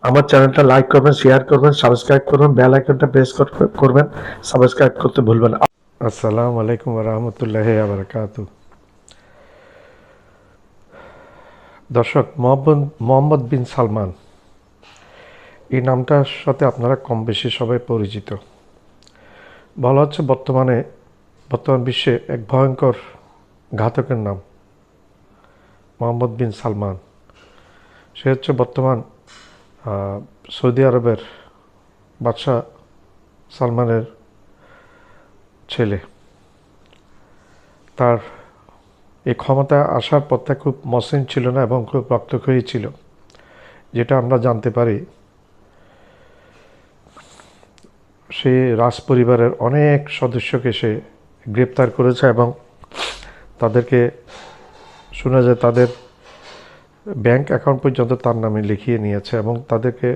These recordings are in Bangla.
আমার চ্যানেলটা লাইক করবেন, শেয়ার করবেন, সাবস্ক্রাইব করবেন, বেল আইকনটা প্রেস করবেন, সাবস্ক্রাইব করতে ভুলবেন না। আসসালামু আলাইকুম ওয়া রাহমাতুল্লাহি ওয়া বারাকাতুহু। দর্শক, মোহাম্মদ বিন সালমান এই নামটার সাথে আপনারা কম বেশি সবাই পরিচিত। বলা হচ্ছে বর্তমান বিশ্বে এক ভয়ঙ্কর ঘাতকের নাম মোহাম্মদ বিন সালমান। সে হচ্ছে বর্তমান সৌদি আরবের বাদশাহ সালমানের ছেলে। তার এই ক্ষমতা আসার পথটা খুব মসৃণ ছিল না এবং খুব রক্তক্ষয়ী ছিল, যেটা আমরা জানতে পারি সে রাজ পরিবারের অনেক সদস্যকে সে গ্রেপ্তার করেছে এবং তাদেরকে শোনা যায় তাদের ব্যাংক অ্যাকাউন্ট পর্যন্ত তার নামে লিখিয়ে নিয়েছে এবং তাদেরকে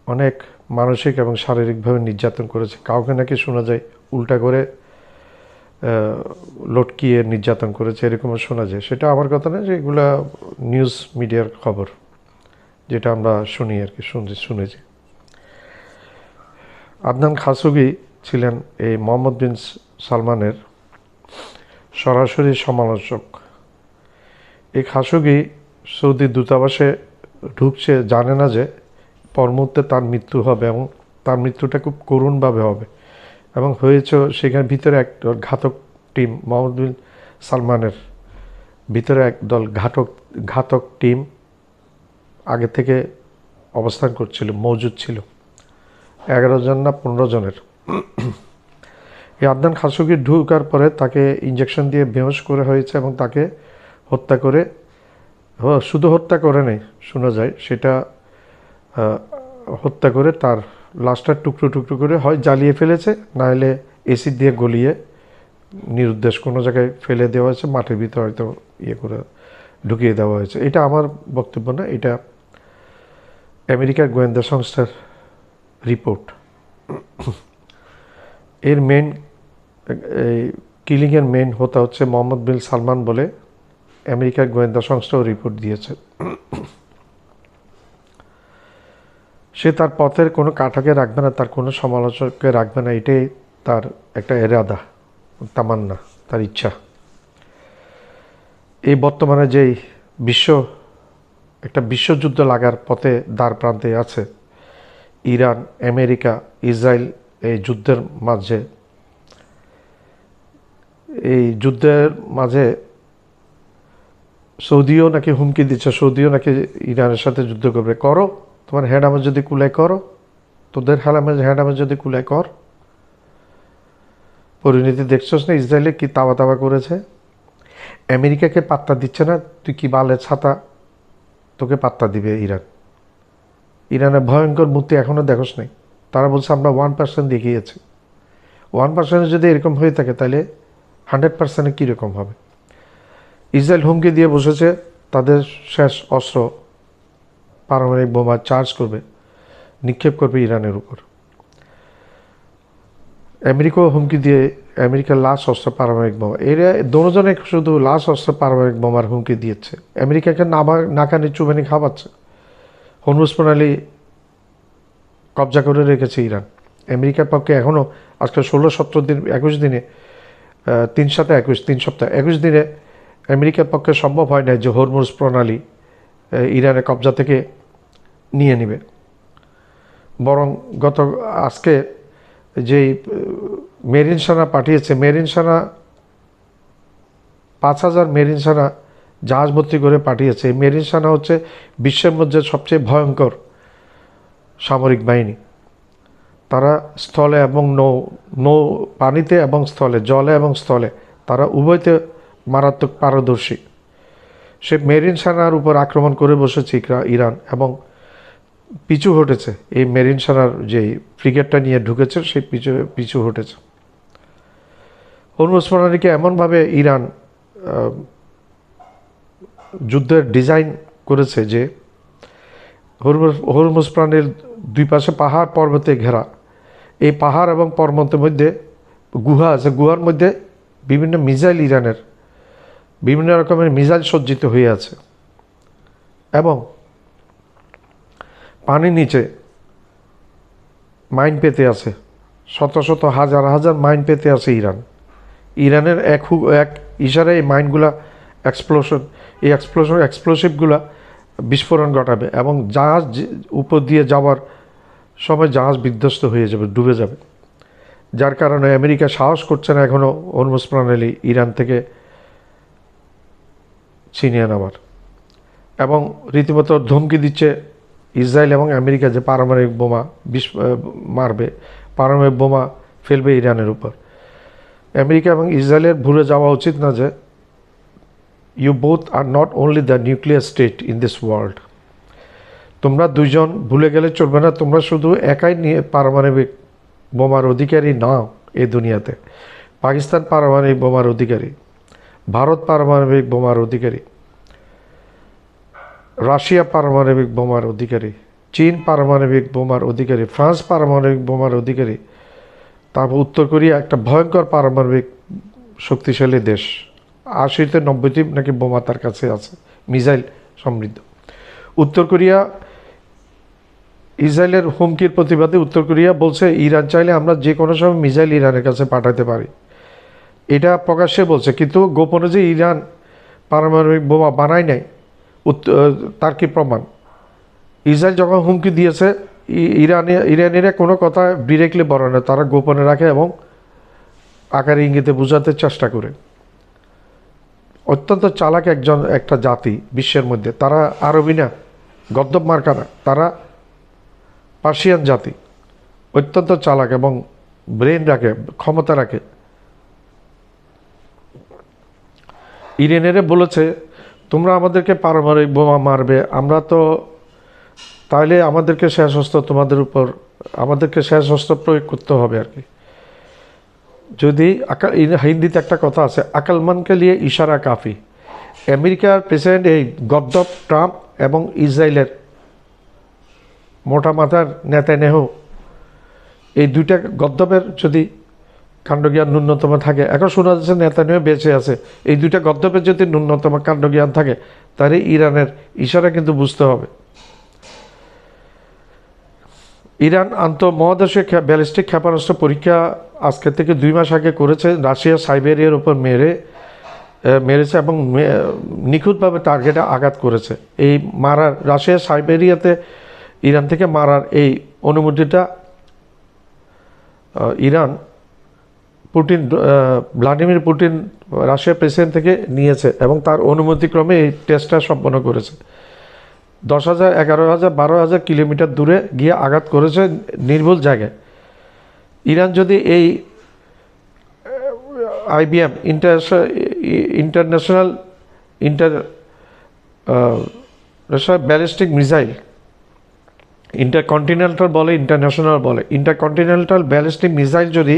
অনেক মানসিক এবং শারীরিকভাবে নির্যাতন করেছে। কাউকে নাকি শোনা যায় উল্টা করে লটকিয়ে নির্যাতন করেছে, এরকমও শোনা যায়। সেটা আমার কথা না, যে এগুলা নিউজ মিডিয়ার খবর, যেটা আমরা শুনি আর কি, শুনেছি। আদনান খাশোগি ছিলেন এই মোহাম্মদ বিন সালমানের সরাসরি সমালোচক। এই খাশোগি সৌদি দূতাবাসে ঢুকছে, জানে না যে পর মুহূর্তে তার মৃত্যু হবে এবং তার মৃত্যুটা খুব করুণভাবে হবে। এবং হয়েছে, সেখানে ভিতরে এক ঘাতক টিম, মোহাম্মদ বিন সালমানের ভিতরে একদল ঘাতক টিম আগে থেকে অবস্থান করছিল, মজুদ ছিল 11 জন না 15 জনের। এই আদনান খাশোগি ঢুকার পরে তাকে ইঞ্জেকশন দিয়ে বেহোশ করে হয়েছে এবং তাকে হত্যা করে, শুধু হত্যা করে নেই শোনা যায়, সেটা হত্যা করে তার লাশটা টুকরো টুকরো করে হয় জ্বালিয়ে ফেলেছে, নাহলে এসিড দিয়ে গলিয়ে নিরুদ্দেশ কোনো জায়গায় ফেলে দেওয়া হয়েছে, মাটির ভিতরে হয়তো করে ঢুকিয়ে দেওয়া হয়েছে। এটা আমার বক্তব্য না, এটা আমেরিকার গোয়েন্দা সংস্থার রিপোর্ট। এর মেন কিলিংয়ের মেন হোতা হচ্ছে মোহাম্মদ বিন সালমান বলে আমেরিকার গোয়েন্দা সংস্থাও রিপোর্ট দিয়েছে। সে তার পথের কোনো কাঠাকে রাখবে না, তার কোনো সমালোচককে রাখবে না, এটাই তার একটা এরাদা, তামান্না, তার ইচ্ছা। এই বর্তমানে যেই একটা বিশ্বযুদ্ধ লাগার পথে দ্বার প্রান্তে আছে ইরান, আমেরিকা, ইসরায়েল, এই যুদ্ধের মাঝে সৌদিও নাকি হুমকি দিচ্ছে, সৌদিও নাকি ইরানের সাথে যুদ্ধ করবে। করো, তোমার হ্যান্ডামে যদি কুলাই করো, তোদের হ্যান্ডামে যদি কুলাই কর। পরিণতি দেখছস না ইসরায়েলে কি তাওয়া করেছে। আমেরিকাকে পাত্তা দিচ্ছে না, তুই কি বালের ছাতা, তোকে পাত্তা দিবে ইরানের ভয়ঙ্কর মূর্তি এখনও দেখোস নাই। তারা বলছে আমরা 1% দেখিয়েছি। 1% যদি এরকম হয়ে থাকে তাহলে 100% কীরকম হবে। ইসরায়েল হুমকি দিয়ে বসেছে তাদের শেষ অস্ত্র পারমাণবিক বোমা চার্জ করবে, নিক্ষেপ করবে ইরানের উপর। আমেরিকাও হুমকি দিয়ে, আমেরিকার লাশ অস্ত্র পারমাণবিক বোমা, এরা দুজনে শুধু লাশ অস্ত্র পারমাণবিক বোমার হুমকি দিয়েছে। আমেরিকাকে নাকানি চুবানি খাওয়াচ্ছে। হরমুজ প্রণালী কবজা করে রেখেছে ইরান। আমেরিকার পক্ষে এখনও আজকে 16-17 দিন, 21 দিনে, 3 সপ্তাহ 21 দিনে আমেরিকার পক্ষে সম্ভব হয় না যে হরমুজ প্রণালী ইরানের কবজা থেকে নিয়ে নেবে। বরং আজকে যেই মেরিন সেনা পাঠিয়েছে, মেরিন সেনা 5000 মেরিন সেনা জাহাজ ভর্তি করে পাঠিয়েছে। এই মেরিন সেনা হচ্ছে বিশ্বের মধ্যে সবচেয়ে ভয়ঙ্কর সামরিক বাহিনী। তারা স্থলে এবং পানিতে এবং স্থলে, জলে এবং স্থলে, তারা উভয়তে মারাত্মক পারদর্শী। সে মেরিন সেনার উপর আক্রমণ করে বসেছে ইরান এবং পিছু হটেছে। এই মেরিন সেনার যে ফ্রিগেটটা নিয়ে ঢুকেছে সেই পিছু হটেছে। হরমুজ প্রণালীকে এমনভাবে ইরান যুদ্ধের ডিজাইন করেছে যে হরমুজ প্রণালীর দুই পাশে পাহাড় পর্বতে ঘেরা, এই পাহাড় এবং পর্বতের মধ্যে গুহা আছে, গুহার মধ্যে বিভিন্ন মিসাইল, ইরানের বিভিন্ন রকমের মিসাইল সজ্জিত হয়ে আছে এবং পানির নিচে মাইন পেতে আছে, শত শত হাজার হাজার মাইন পেতে আছে ইরানের এক ইশারায় এই মাইনগুলা এক্সপ্লোসিভগুলা বিস্ফোরণ ঘটাবে এবং জাহাজ উপর দিয়ে যাওয়ার সময় জাহাজ বিধ্বস্ত হয়ে যাবে, ডুবে যাবে। যার কারণে আমেরিকা সাহস করছে না এখনও হরমুজ প্রণালী ইরান থেকে ছিনিয়ে নেওয়ার, এবং রীতিমতো ধমকি দিচ্ছে ইসরায়েল এবং আমেরিকা যে পারমাণবিক বোমা মারবে, পারমাণবিক বোমা ফেলবে ইরানের উপর। আমেরিকা এবং ইসরায়েলের ভুলে যাওয়া উচিত না যে you both are not only the nuclear state in this world. তোমরা দুইজন ভুলে গেলে চলবে না, তোমরা শুধু একাই নিয়ে পারমাণবিক বোমার অধিকারী নাও এই দুনিয়াতে। পাকিস্তান পারমাণবিক বোমার অধিকারী, ভারত পারমাণবিক বোমার অধিকারী, রাশিয়া পারমাণবিক বোমার অধিকারী, চীন পারমাণবিক বোমার অধিকারী, ফ্রান্স পারমাণবিক বোমার অধিকারী, তারপর উত্তর কোরিয়া একটা ভয়ঙ্কর পারমাণবিক শক্তিশালী দেশ, 80-90টি নাকি বোমা তার কাছে আছে, মিসাইল সমৃদ্ধ। উত্তর কোরিয়া ইসরায়েলের হুমকির প্রতিবাদে উত্তর কোরিয়া বলছে ইরান চাইলে আমরা যে কোনো সময় মিসাইল ইরানের কাছে পাঠাতে পারি, এটা প্রকাশ্যে বলছে। কিন্তু গোপনে যে ইরান পারমাণবিক বোমা বানায় নাই তার কি প্রমাণ? ইসরায়েল যখন হুমকি দিয়েছে ইরানিরা কোনো কথা ডিরেক্টলি বলে না, তারা গোপনে রাখে এবং আকারে ইঙ্গিতে বোঝাতে চেষ্টা করে। অত্যন্ত চালাক একটা জাতি বিশ্বের মধ্যে, তারা আরবি না, গদ্দপ মার্কা না, তারা পার্সিয়ান জাতি, অত্যন্ত চালাক এবং ব্রেন রাখে, ক্ষমতা রাখে। ইরানেরা বলেছে তোমরা আমাদেরকে পারমাণবিক বোমা মারবে, আমরা তো তাহলে আমাদেরকে শেষ অস্ত্র তোমাদের উপর, আমাদেরকে শেষ অস্ত্র প্রয়োগ করতে হবে আর কি। যদি হিন্দিতে একটা কথা আছে, আকালমানকে নিয়ে ইশারা কাফি। আমেরিকার প্রেসিডেন্ট এই গদ্দপ ট্রাম্প এবং ইসরায়েলের মোটা মাথার নেতানিয়াহু, এই দুইটা গদ্দপের যদি কাণ্ডজ্ঞান ন্যূনতম থাকে, এখন শোনা যাচ্ছে নেতানিয়াহু বেঁচে আছে, এই দুইটা গদ্দপের যদি ন্যূনতম কাণ্ডজ্ঞান থাকে তাহলে ইরানের ইশারা কিন্তু বুঝতে হবে। ইরান আন্তঃমহাদেশীয় ব্যালিস্টিক ক্ষেপণাস্ত্র পরীক্ষা আজকে থেকে 2 মাস আগে করেছে, রাশিয়া সাইবেরিয়ার উপর মেরেছে এবং নিখুঁতভাবে টার্গেটে আঘাত করেছে। এই মারার, রাশিয়া সাইবেরিয়াতে ইরান থেকে মারার এই অনুমতিটা ভ্লাদিমির পুতিন রাশিয়ার প্রেসিডেন্ট থেকে নিয়েছে এবং তার অনুমতিক্রমে এই টেস্টটা সম্পন্ন করেছে। 10,000, 11,000, 12,000 কিলোমিটার দূরে গিয়ে আঘাত করেছে নির্ভুল জায়গায়। ইরান যদি এই IBM international ballistic missile, intercontinental বলে, ইন্টারন্যাশনাল বলে, ইন্টারকন্টিনেন্টাল ব্যালিস্টিক মিসাইল যদি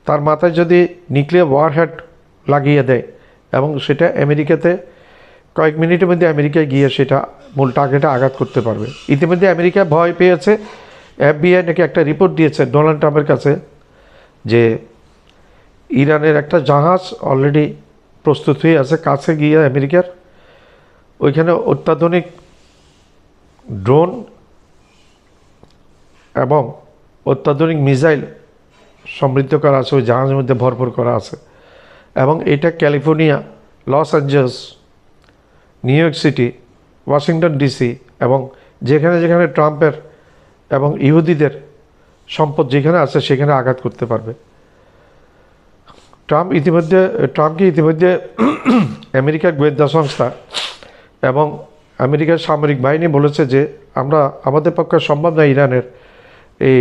তার মাথায় যদি নিউক্লিয়ার ওয়ারহেড লাগিয়ে দেয় এবং সেটা আমেরিকাতে কয়েক মিনিটের মধ্যে আমেরিকায় গিয়ে সেটা মূল টার্গেটে আঘাত করতে পারবে। ইতিমধ্যে আমেরিকা ভয় পেয়েছে, FBI নাকি একটা রিপোর্ট দিয়েছে ডোনাল্ড ট্রাম্পের কাছে যে ইরানের একটা জাহাজ অলরেডি প্রস্তুত হয়ে আছে কাছে গিয়ে আমেরিকার, ওইখানে অত্যাধুনিক ড্রোন এবং অত্যাধুনিক মিসাইল সমৃদ্ধ করা আছে, ওই জাহাজের মধ্যে ভরপুর করা আছে। এবং এটা California, Los Angeles, New York City, Washington DC এবং যেখানে যেখানে ট্রাম্পের এবং ইহুদিদের সম্পদ যেখানে আছে সেখানে আঘাত করতে পারবে। ট্রাম্পকে ইতিমধ্যে আমেরিকার গোয়েন্দা সংস্থা এবং আমেরিকার সামরিক বাহিনী বলেছে যে আমাদের পক্ষে সম্ভব নয় ইরানের এই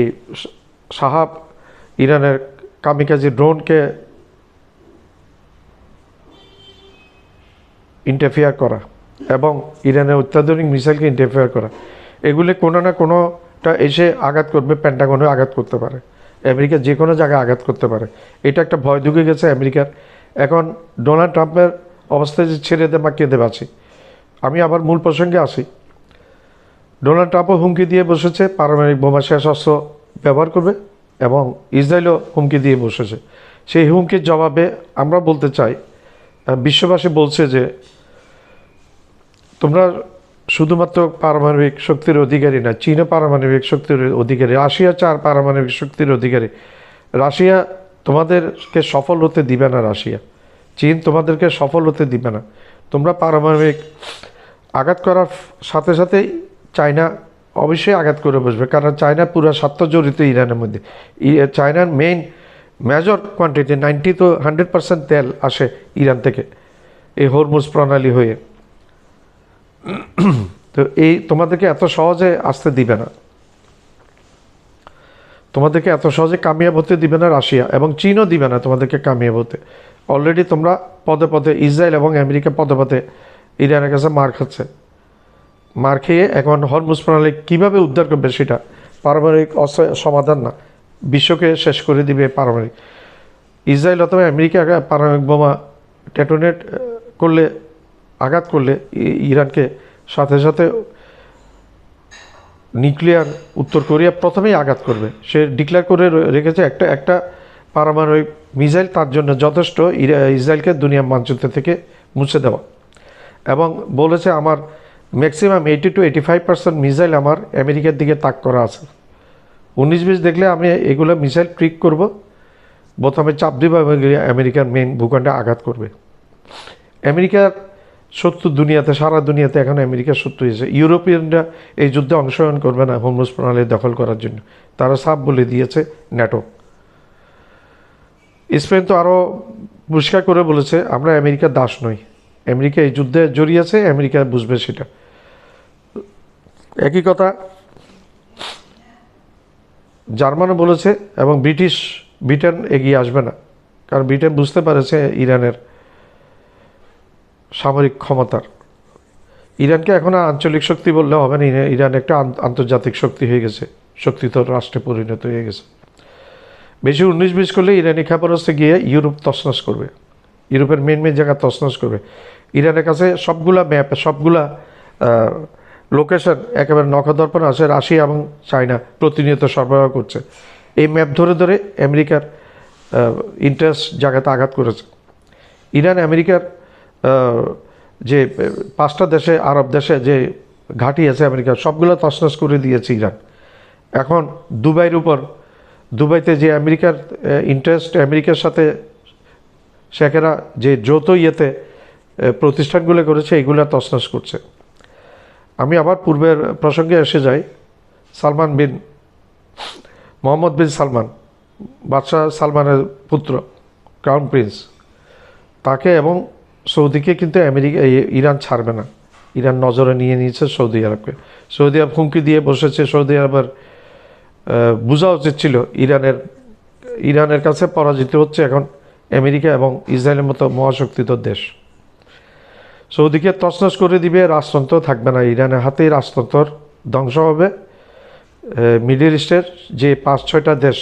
ইরানের কামিকাজি ড্রোনকে ইন্টারফেয়ার করা এবং ইরানের অত্যাধুনিক মিসাইলকে ইন্টারফেয়ার করা। এগুলি কোনো না কোনোটা এসে আঘাত করবে, পেন্টাগনে আঘাত করতে পারে, আমেরিকা যে কোনো জায়গায় আঘাত করতে পারে। এটা একটা ভয় ঢুকে গেছে আমেরিকার। এখন ডোনাল্ড ট্রাম্পের অবস্থায় যে ছেড়ে দে বা কেঁদে বাঁচি, আমি আবার মূল প্রসঙ্গে আসি। ডোনাল্ড ট্রাম্পও হুমকি দিয়ে বসেছে পারমাণবিক বোমা শেষ অস্ত্র ব্যবহার করবে, এবং ইসরায়েলও হুমকি দিয়ে বসেছে। সেই হুমকির জবাবে আমরা বলতে চাই, বিশ্ববাসী বলছে যে তোমরা শুধুমাত্র পারমাণবিক শক্তির অধিকারী না, চীনও পারমাণবিক শক্তির অধিকারী, রাশিয়া পারমাণবিক শক্তির অধিকারী। রাশিয়া তোমাদেরকে সফল হতে দিবে না, রাশিয়া চীন তোমাদেরকে সফল হতে দিবে না। তোমরা পারমাণবিক আঘাত করার সাথে সাথেই চায়না অবশ্যই আঘাত করে বসবে, কারণ চায়না পুরো স্বার্থ জড়িত ইরানের মধ্যে। চায়নার মেজর কোয়ান্টিটি 90 to 100% তেল আসে ইরান থেকে, এই হরমুজ প্রণালী হয়ে। তো এই তোমাদেরকে এত সহজে আসতে দিবে না, তোমাদেরকে এত সহজে কামিয়াব হতে দিবে না রাশিয়া, এবং চীনও দিবে না তোমাদেরকে কামিয়াব হতে। অলরেডি তোমরা পদে পদে, ইসরায়েল এবং আমেরিকা পদে পদে ইরানের কাছে মার খাচ্ছে। মার খেয়ে এখন হরমুজ প্রণালী কীভাবে উদ্ধার করবে সেটা পারমাণবিক অস্ত্রের সমাধান না, বিশ্বকে শেষ করে দিবে পারমাণবিক। ইসরায়েল অথবা আমেরিকা পারমাণবিক বোমা ডেটোনেট করলে, আঘাত করলে ইরানকে সাথে সাথে নিউক্লিয়ার উত্তর কোরিয়া প্রথমেই আঘাত করবে। সে ডিক্লেয়ার করে রেখেছে একটা পারমাণবিক মিসাইল তার জন্য যথেষ্ট, ইসরায়েলকে দুনিয়ার মানচিত্র থেকে মুছে দেওয়া। এবং বলেছে আমার ম্যাক্সিমাম 80 to 85% মিসাইল আমার আমেরিকার দিকে তাক করা আছে। 19-20 দেখলে আমি এগুলো মিসাইল ট্রিক করব, প্রথমে চাপ দিব এবং আমেরিকার মেন ভূখণ্ডে আঘাত করবে। আমেরিকার শত্রু দুনিয়াতে, সারা দুনিয়াতে এখন আমেরিকার শত্রু হয়েছে। ইউরোপিয়ানরা এই যুদ্ধে অংশগ্রহণ করবে না হরমুজ প্রণালী দখল করার জন্য, তারা সাফ বলে দিয়েছে ন্যাটো। স্পেন তো আরও পরিষ্কার করে বলেছে আমরা আমেরিকার দাস নই, আমেরিকা এই যুদ্ধে জড়িয়েছে, আমেরিকা বুঝবে সেটা। একই কথা জার্মানও বলেছে, এবং ব্রিটেন এগিয়ে আসবে না, কারণ ব্রিটেন বুঝতে পারেছে ইরানের সামরিক ক্ষমতার। ইরানকে এখন আঞ্চলিক শক্তি বললে হবে না, ইরান একটা আন্তর্জাতিক শক্তি হয়ে গেছে, শক্তিধর রাষ্ট্রে পরিণত হয়ে গেছে। বেশি 19-20 করলে ইরানি ক্ষেপণাস্ত্রে গিয়ে ইউরোপ তছনছ করবে, ইউরোপের মেন জায়গা তছনছ করবে। ইরানের কাছে সবগুলা ম্যাপ, সবগুলা লোকেশন একেবারে নখদর্পণ আছে, রাশিয়া এবং চায়না প্রতিনিয়ত সরবরাহ করছে। এই ম্যাপ ধরে ধরে আমেরিকার ইন্টারেস্ট জায়গাতে আঘাত করেছে। ইরান আমেরিকার যে 5টা দেশে, আরব দেশে যে ঘাঁটি আছে আমেরিকার, সবগুলো তছনছ করে দিয়েছে ইরান। এখন দুবাইতে যে আমেরিকার ইন্টারেস্ট, আমেরিকার সাথে শেখেরা যে যৌথ প্রতিষ্ঠানগুলো করেছে, এগুলো তছনছ করছে। আমি আবার পূর্বের প্রসঙ্গে এসে যাই। মোহাম্মদ বিন সালমান, বাদশাহ সালমানের পুত্র, ক্রাউন প্রিন্স, তাকে এবং সৌদিকে কিন্তু ইরান ছাড়বে না। ইরান নজরে নিয়ে নিয়েছে সৌদি আরবকে। সৌদি আরব হুমকি দিয়ে বসেছে। সৌদি আরবের বোঝা উচিত ছিল ইরানের কাছে পরাজিত হচ্ছে এখন আমেরিকা এবং ইসরায়েলের মতো মহাশক্তিধর দেশ। সৌদিকে তছনছ করে দিবে, রাজতন্ত্র থাকবে না, ইরানের হাতেই রাজতন্ত্র ধ্বংস হবে। মিডল ইস্টের যে 5-6টা দেশ,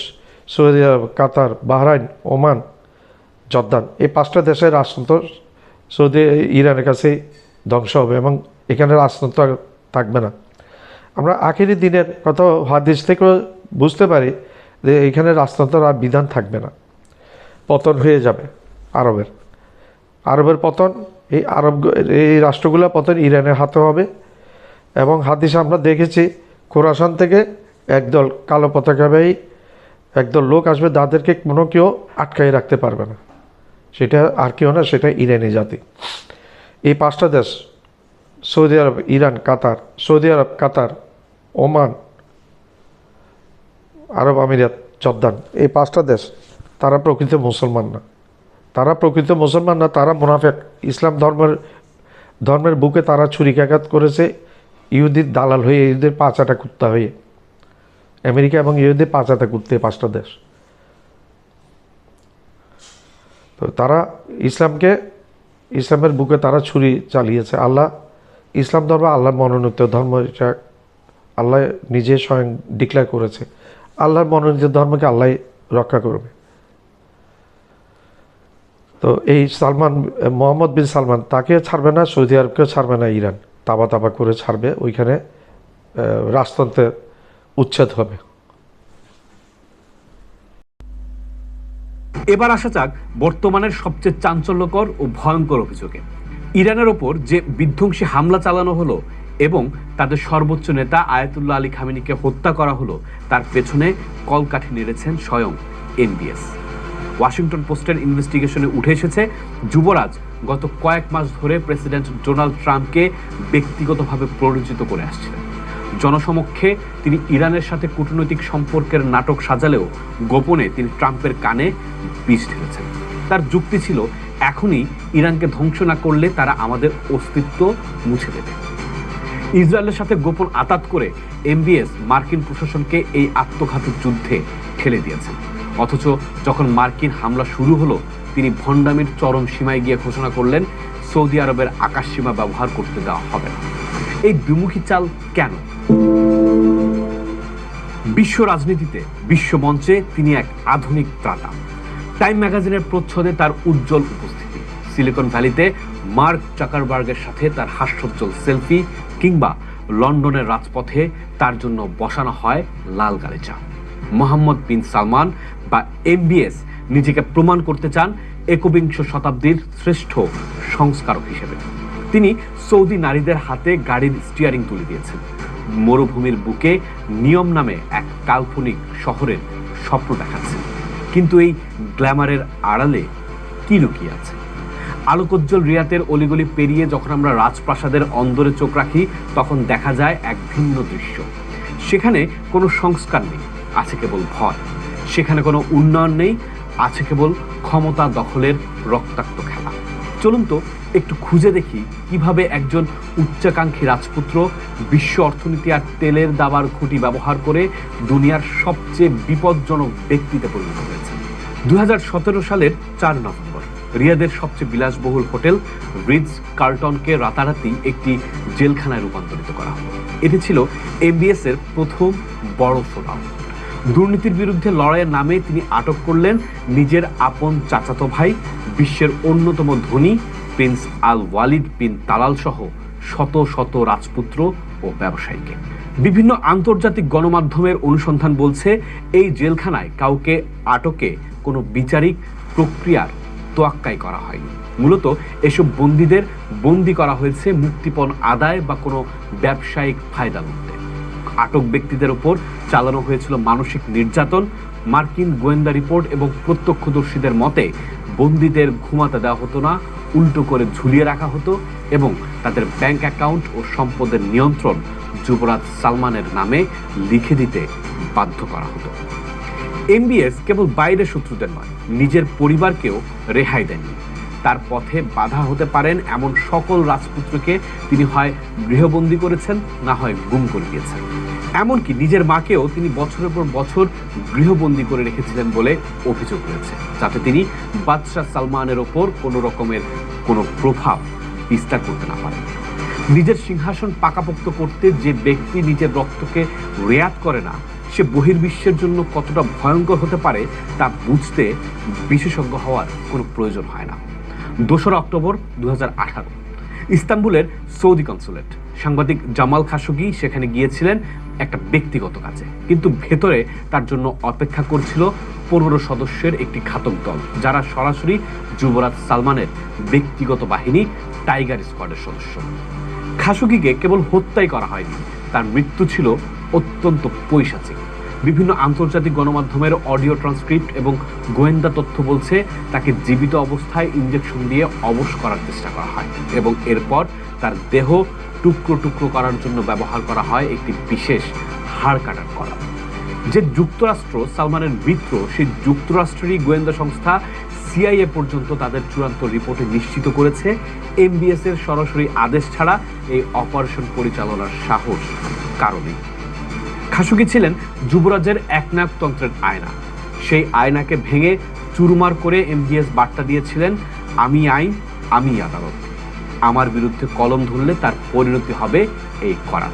সৌদি আরব, কাতার, বাহরাইন, ওমান, জর্দান, এই 5টা দেশের রাজতন্ত্র ইরানের কাছেই ধ্বংস হবে, এবং এখানে রাজতন্ত্র থাকবে না। আমরা আখেরি দিনের কথা হাদিস থেকেও বুঝতে পারি যে এখানে রাজতন্ত্র আর বিধান থাকবে না, পতন হয়ে যাবে আরবের পতন, এই রাষ্ট্রগুলোর পতন ইরানের হাতে হবে। এবং হাদিস আমরা দেখেছি, খোরাসান থেকে একদল কালো পতাকাবাহী একদল লোক আসবে, যাদেরকে কেউ আটকাই রাখতে পারবে না। সেটা আর কেউ না, সেটা ইরানি জাতি। এই 5টা দেশ, সৌদি আরব, ইরান, কাতার, ওমান, আরব আমিরাত, জর্দান, এই 5টা দেশ তারা প্রকৃত মুসলমান না, তারা মুনাফিক। ইসলাম ধর্মের বুকে তারা ছুরিকাঘাত করেছে, ইহুদির দালাল হয়ে, ইহুদির পাঁচাটা কুত্তা হয়ে। আমেরিকা এবং ইহুদির পাঁচাটা কুত্তে 5টা দেশ। তো তারা ইসলামের বুকে তারা ছুরি চালিয়েছে। ইসলাম ধর্ম আল্লাহর মনোনীত ধর্ম, এটা আল্লাহ নিজে স্বয়ং ডিক্লেয়ার করেছে। আল্লাহর মনোনীত ধর্মকে আল্লাহ রক্ষা করবে। তো এই মোহাম্মদ বিন সালমান, তাকে ছাড়বে না, সৌদি আরবকেও ছাড়বে না ইরান। তাবা তাবা করে ছাড়বে, ওইখানে রাজতন্ত্রের উচ্ছেদ হবে। এবার আসা যাক বর্তমানের সবচেয়ে চাঞ্চল্যকর ও ভয়ঙ্কর অভিযোগে। ইরানের ওপর যে বিধ্বংসী হামলা চালানো হলো এবং তাদের সর্বোচ্চ নেতা আয়াতুল্লাহ আলী খামেনিকে হত্যা করা হলো, তার পেছনে কলকাঠি নেড়েছেন স্বয়ং এনবিএস। ওয়াশিংটন পোস্টের ইনভেস্টিগেশনে উঠে এসেছে, যুবরাজ গত কয়েক মাস ধরে প্রেসিডেন্ট ডোনাল্ড ট্রাম্পকে ব্যক্তিগতভাবে প্ররোচিত করে আসছিলেন। জনসমক্ষে তিনি ইরানের সাথে কূটনৈতিক সম্পর্কের নাটক সাজালেও গোপনে তিনি ট্রাম্পের কানে বিষ ঢেলেছেন। তার যুক্তি ছিল, এখনই ইরানকে ধ্বংস না করলে তারা আমাদের অস্তিত্ব মুছে দেবে। ইসরায়েলের সাথে গোপন আতাত করে এমবিএস মার্কিন প্রশাসনকে এই আত্মঘাতী যুদ্ধে ঠেলে দিয়েছেন। অথচ যখন মার্কিন হামলা শুরু হলো, তিনি ভণ্ডামির চরম সীমায় গিয়ে ঘোষণা করলেন সৌদি আরবের আকাশসীমা ব্যবহার করতে দেওয়া হবে না। এই দ্বিমুখী চাল কেন? বিশ্ব রাজনীতিতে, বিশ্ব মঞ্চে তিনি এক আধুনিক ত্রাতা। টাইম ম্যাগাজিনের প্রচ্ছদে তার উজ্জ্বল উপস্থিতি, সিলিকন ভ্যালিতে মার্ক জাকারবার্গের সাথে তার হাস্যোজ্জ্বল সেলফি, কিংবা লন্ডনের রাজপথে তার জন্য বসানো হয় লাল গালিচা। মোহাম্মদ বিন সালমান বা এমবিএস নিজেকে প্রমাণ করতে চান একবিংশ শতাব্দীর শ্রেষ্ঠ সংস্কারক হিসেবে। তিনি সৌদি নারীদের হাতে গাড়ির স্টিয়ারিং তুলে দিয়েছেন, মরুভূমির বুকে নিয়ম নামে এক কাল্পনিক শহরের স্বপ্ন দেখাচ্ছেন। কিন্তু এই গ্ল্যামারের আড়ালে কি লুকিয়ে আছে? আলোকোজ্জ্বল রিয়াতের অলিগলি পেরিয়ে যখন আমরা রাজপ্রাসাদের অন্দরে চোখ রাখি, তখন দেখা যায় এক ভিন্ন দৃশ্য। সেখানে কোনো সংস্কার নেই, আছে কেবল ভয়। সেখানে কোনো উন্নয়ন নেই, আছে কেবল ক্ষমতা দখলের রক্তাক্ত খেলা। চলুন তো একটু খুঁজে দেখি কিভাবে একজন উচ্চাকাঙ্ক্ষী রাজপুত্র বিশ্ব অর্থনীতি আর তেলের দাবার খুঁটি ব্যবহার করে দুনিয়ার সবচেয়ে বিপজ্জনক ব্যক্তিতে পরিণত হয়েছে। 2017 সালের 4 নভেম্বর রিয়াদের সবচেয়ে বিলাসবহুল হোটেল রিটজ কার্লটনকে রাতারাতি একটি জেলখানায় রূপান্তরিত করা হলো। এটি ছিল এমবিএস এর প্রথম বড় শোডাউন। দুর্নীতির বিরুদ্ধে লড়াইয়ের নামে তিনি আটক করলেন নিজের আপন চাচাতো ভাই, বিশ্বের অন্যতম ধনী প্রিন্স আল ওয়ালিদ বিন তালাল সহ শত শত রাজপুত্র ও ব্যবসায়ীকে। বিভিন্ন আন্তর্জাতিক গণমাধ্যমের অনুসন্ধান বলছে, এই জেলখানায় কাউকে আটকে কোনো বিচারিক প্রক্রিয়ার তোয়াক্কাই করা হয়নি। মূলত এসব বন্দীদের বন্দী করা হয়েছে মুক্তিপণ আদায় বা কোনো ব্যবসায়িক ফায়দা লুটতে। আটক ব্যক্তিদের ওপর চালানো হয়েছিল মানসিক নির্যাতন। মার্কিন গোয়েন্দা রিপোর্ট এবং প্রত্যক্ষদর্শীদের মতে বন্দীদের ঘুমাতে দেওয়া হতো না, উল্টো করে ঝুলিয়ে রাখা হতো এবং তাদের ব্যাংক অ্যাকাউন্ট ও সম্পদের নিয়ন্ত্রণ যুবরাজ সালমানের নামে লিখে দিতে বাধ্য করা হতো। এমবিএস কেবল বাইরের শত্রুদের নয়, নিজের পরিবারকেও রেহাই দেননি। তার পথে বাধা হতে পারেন এমন সকল রাজপুত্রকে তিনি হয় গৃহবন্দী করেছেন, না হয় গুম করে দিয়েছেন। এমনকি নিজের মাকেও তিনি বছরের পর বছর গৃহবন্দী করে রেখেছিলেন বলে অভিযোগ রয়েছে, যাতে তিনি বাদশাহ সালমানের ওপর কোনো রকমের কোনো প্রভাব বিস্তার করতে না পারেন। নিজের সিংহাসন পাকাপোক্ত করতে যে ব্যক্তি নিজের রক্তকে রেয়াত করে না, সে বহির্বিশ্বের জন্য কতটা ভয়ঙ্কর হতে পারে তা বুঝতে বিশেষজ্ঞ হওয়ার কোনো প্রয়োজন হয় না। 2 অক্টোবর 2018 ইস্তাম্বুলের সৌদি কনসুলেট, সাংবাদিক জামাল খাশোগি সেখানে গিয়েছিলেন একটা ব্যক্তিগত কাজে, কিন্তু ভেতরে তার জন্য অপেক্ষা করছিল 15 সদস্যের একটি ঘাতক দল, যারা সরাসরি যুবরাজ সালমানের ব্যক্তিগত বাহিনী টাইগার স্কোয়াডের সদস্য। খাশোগিকে কেবল হত্যাই করা হয়নি, তার মৃত্যু ছিল অত্যন্ত পৈশাচিক। বিভিন্ন আন্তর্জাতিক গণমাধ্যমের অডিও ট্রান্সক্রিপ্ট এবং গোয়েন্দা তথ্য বলছে তাকে জীবিত অবস্থায় ইঞ্জেকশন দিয়ে অবশ করার চেষ্টা করা হয় এবং এরপর তার দেহ টুকরো টুকরো করার জন্য ব্যবহার করা হয় একটি বিশেষ হাড় কাটার করা। যে যুক্তরাষ্ট্র সালমানের মিত্র, সেই যুক্তরাষ্ট্রেরই গোয়েন্দা সংস্থা সিআইএ পর্যন্ত তাদের চূড়ান্ত রিপোর্টে নিশ্চিত করেছে এমবিএস এর সরাসরি আদেশ ছাড়া এই অপারেশন পরিচালনার সাহস কারণে। খাশোগি ছিলেন যুবরাজের একনায়কতন্ত্রের আয়না। সেই আয়নাকে ভেঙে চুরমার করে এমবিএস বার্তা দিয়েছিলেন, আমি আইন, আমি আদালত, আমার বিরুদ্ধে কলম ধরলে তার পরিণতি হবে এই করা।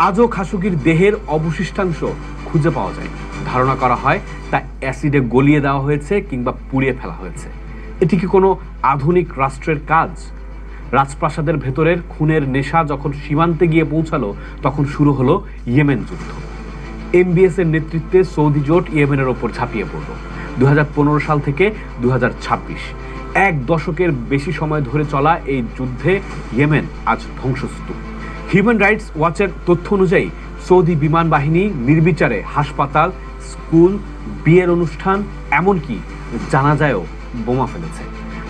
আজও খাশোগির দেহের অবশিষ্টাংশ খুঁজে পাওয়া যায়। ধারণা করা হয় তা অ্যাসিডে গলিয়ে দেওয়া হয়েছে কিংবা পুড়িয়ে ফেলা হয়েছে। এটি কি কোনো আধুনিক রাষ্ট্রের কাজ? রাজপ্রাসাদের ভেতরের খুনের নেশা যখন সীমান্তে গিয়ে পৌঁছালো, তখন শুরু হলো ইয়েমেন যুদ্ধ। এমবিএস এর নেতৃত্বে সৌদি জোট ইয়েমেনের ওপর ঝাঁপিয়ে পড়ল। 2015 সাল থেকে 2026 এক দশকের বেশি সময় ধরে চলা এই যুদ্ধে ইয়েমেন আজ ধ্বংসস্তূপ। হিউম্যান রাইটস ওয়াচের তথ্য অনুযায়ী সৌদি বিমান বাহিনী নির্বিচারে হাসপাতাল, স্কুল, বিয়ের অনুষ্ঠান, এমনকি জানাজায়ও বোমা ফেলেছে।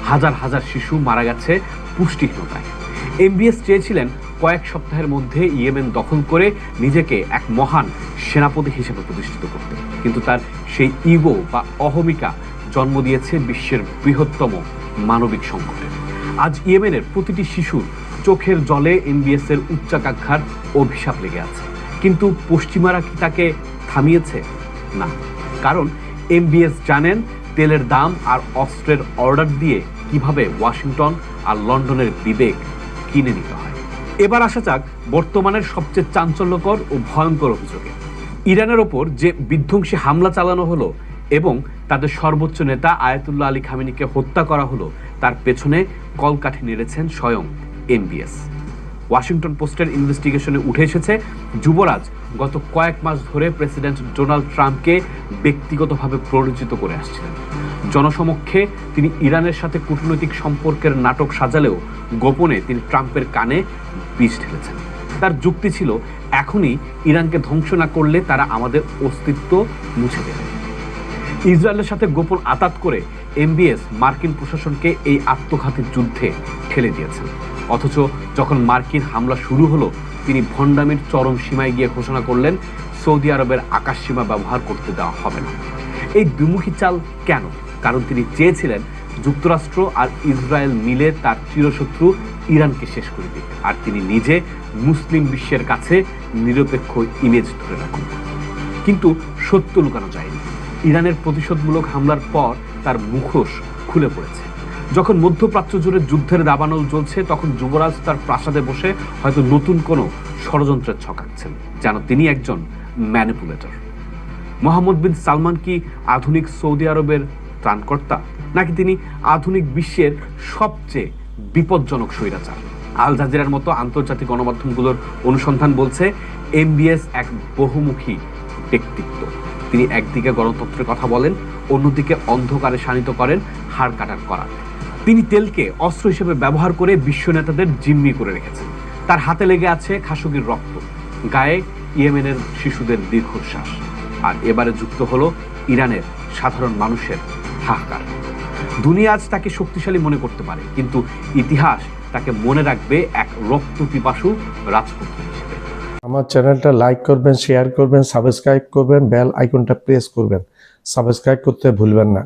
হাজার হাজার শিশু মারা গেছে পুষ্টিহীনতায়। এমবিএস চেয়েছিলেন কয়েক সপ্তাহের মধ্যে ইয়েমেন দখল করে নিজেকে এক মহান সেনাপতি হিসেবে প্রতিষ্ঠিত করতে, কিন্তু তার সেই ইগো বা অহমিকা জন্ম দিয়েছে বিশ্বের বৃহত্তম মানবিক সংকটে। আজ ইয়েমেনের প্রতিটি শিশুর চোখের জলে এমবিএস এর উচ্চাকাঙ্ক্ষার অভিশাপ লেগে আছে। কিন্তু পশ্চিমারা কি তাকে থামিয়েছে? না, কারণ এমবিএস জানেন তেলের দাম আর অস্ত্রের অর্ডার দিয়ে কিভাবে ওয়াশিংটন আর লন্ডনের বিবেক কিনে নিতে হয়। এবার আসা যাক বর্তমানের সবচেয়ে চাঞ্চল্যকর ও ভয়ঙ্কর অভিযোগে। ইরানের ওপর যে বিধ্বংসী হামলা চালানো হলো এবং তাদের সর্বোচ্চ নেতা আয়াতুল্লাহ আলী খামেনিকে হত্যা করা হলো, তার পেছনে কলকাঠি নেড়েছেন স্বয়ং এমবিএস। ওয়াশিংটন পোস্টের ইনভেস্টিগেশনে উঠে এসেছে, যুবরাজ গত কয়েক মাস ধরে প্রেসিডেন্ট ডোনাল্ড ট্রাম্পকে ব্যক্তিগতভাবে প্ররোচিত করে আসছিলেন। জনসমক্ষে তিনি ইরানের সাথে কূটনৈতিক সম্পর্কের নাটক সাজালেও গোপনে তিনি ট্রাম্পের কানে বিষ ঢেলেছেন। তার যুক্তি ছিল, এখনই ইরানকে ধ্বংস না করলে তারা আমাদের অস্তিত্ব মুছে দেবে। ইসরায়েলের সাথে গোপন আতাত করে এমবিএস মার্কিন প্রশাসনকে এই আত্মঘাতী যুদ্ধে ঠেলে দিয়েছেন। অথচ যখন মার্কিন হামলা শুরু হলো, তিনি ভণ্ডামির চরম সীমায় গিয়ে ঘোষণা করলেন সৌদি আরবের আকাশসীমা ব্যবহার করতে দেওয়া হবে না। এই দ্বিমুখী চাল কেন? কারণ তিনি চেয়েছিলেন যুক্তরাষ্ট্র আর ইসরায়েল মিলে তার চিরশত্রু ইরানকে শেষ করে দিতে, আর তিনি নিজে মুসলিম বিশ্বের কাছে নিরপেক্ষ ইমেজ ধরে রাখুন। কিন্তু সত্য লুকানো যায়নি। ইরানের প্রতিশোধমূলক হামলার পর তার মুখোশ খুলে পড়েছে। যখন মধ্যপ্রাচ্য জুড়ে যুদ্ধের দাবানল চলছে, তখন যুবরাজ তার প্রাসাদে বসে হয়তো নতুন কোনো ষড়যন্ত্রের ছকাচ্ছেন, যেন তিনি একজন ম্যানিপুলেটর। মোহাম্মদ বিন সালমান কি আধুনিক সৌদি আরবের ত্রাণকর্তা, নাকি তিনি আধুনিক বিশ্বের সবচেয়ে বিপজ্জনক স্বৈরাচার? আল জাজিরার মতো আন্তর্জাতিক গণমাধ্যমগুলোর অনুসন্ধান বলছে এমবিএস এক বহুমুখী ব্যক্তিত্ব। তিনি একদিকে গণতন্ত্রের কথা বলেন, অন্যদিকে অন্ধকারে শানিত করেন হাড় কাটার করা। তিনি তেলকে অস্ত্র হিসেবে ব্যবহার করে বিশ্ব নেতাদের জিম্মি করে রেখেছেন। তার হাতে লেগে আছে খাশোগির রক্ত, গায়ে ইয়েমেনের শিশুদের দীর্ঘশ্বাস, আর এবারে যুক্ত হলো ইরানের সাধারণ মানুষের হাহাকার। দুনিয়া আজ তাকে শক্তিশালী মনে করতে পারে, কিন্তু ইতিহাস তাকে মনে রাখবে এক রক্ত পিপাসু রাজপুত্র হিসেবে। আমার চ্যানেলটা লাইক করবেন, শেয়ার করবেন, সাবস্ক্রাইব করবেন, বেল আইকনটা প্রেস করবেন। সাবস্ক্রাইব করতে ভুলবেন না।